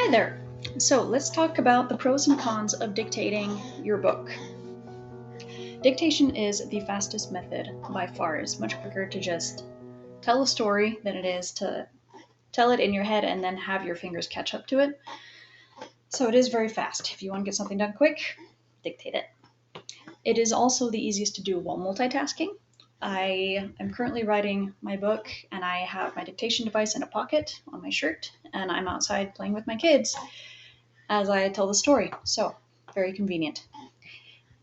Hi there. So let's talk about the pros and cons of dictating your book. Dictation is the fastest method by far. It's much quicker to just tell a story than it is to tell it in your head and then have your fingers catch up to it. So it is very fast. If you want to get something done quick, dictate it. It is also the easiest to do while multitasking. I am currently writing my book and I have my dictation device in a pocket on my shirt and I'm outside playing with my kids as I tell the story. So, very convenient.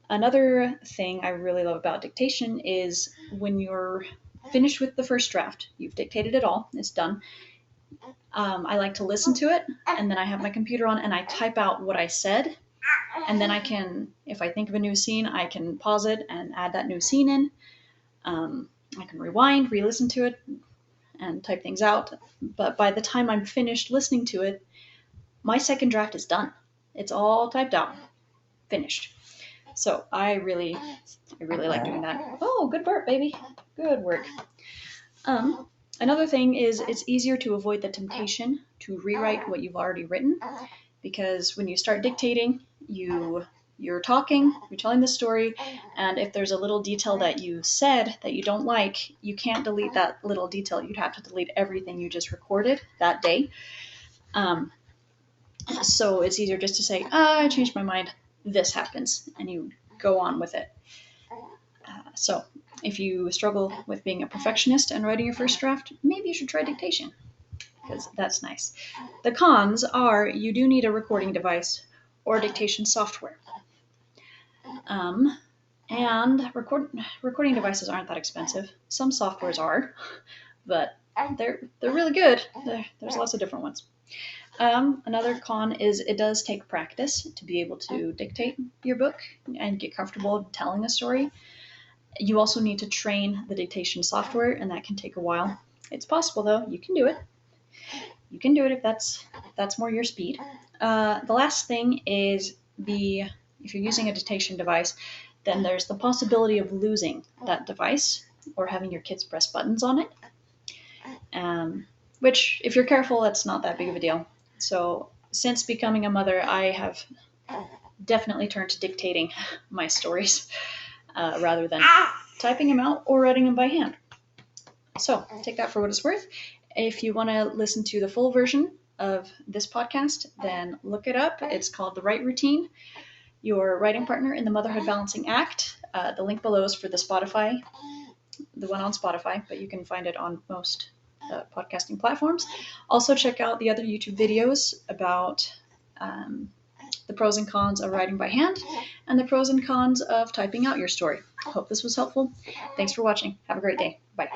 Another thing I really love about dictation is when you're finished with the first draft, you've dictated it all, it's done. I like to listen to it, and then I have my computer on and I type out what I said. And then I can, if I think of a new scene, I can pause it and add that new scene in. I can rewind, re listen to it, and type things out. But by the time I'm finished listening to it, my second draft is done. It's all typed out, finished. So I really like doing that. Oh, good work, baby. Good work. Another thing is it's easier to avoid the temptation to rewrite what you've already written, because when you start dictating, you're talking, you're telling the story, and if there's a little detail that you said that you don't like, you can't delete that little detail. You'd have to delete everything you just recorded that day. So it's easier just to say, I changed my mind, this happens, and you go on with it. So if you struggle with being a perfectionist and writing your first draft, maybe you should try dictation, because that's nice. The cons are you do need a recording device or dictation software. And recording devices aren't that expensive. Some softwares are, but they're really good. There's lots of different ones. Another con is it does take practice to be able to dictate your book and get comfortable telling a story. You also need to train the dictation software, and that can take a while. It's possible, though. You can do it. You can do it if that's more your speed. The last thing is if you're using a dictation device, then there's the possibility of losing that device or having your kids press buttons on it. Which, if you're careful, that's not that big of a deal. So, since becoming a mother, I have definitely turned to dictating my stories rather than typing them out or writing them by hand. So, take that for what it's worth. If you want to listen to the full version of this podcast, then look it up. It's called The Right Routine, Your Writing Partner in the Motherhood Balancing Act. The link below is for the one on Spotify, but you can find it on most podcasting platforms. Also, check out the other YouTube videos about the pros and cons of writing by hand and the pros and cons of typing out your story. Hope this was helpful. Thanks for watching. Have a great day. Bye.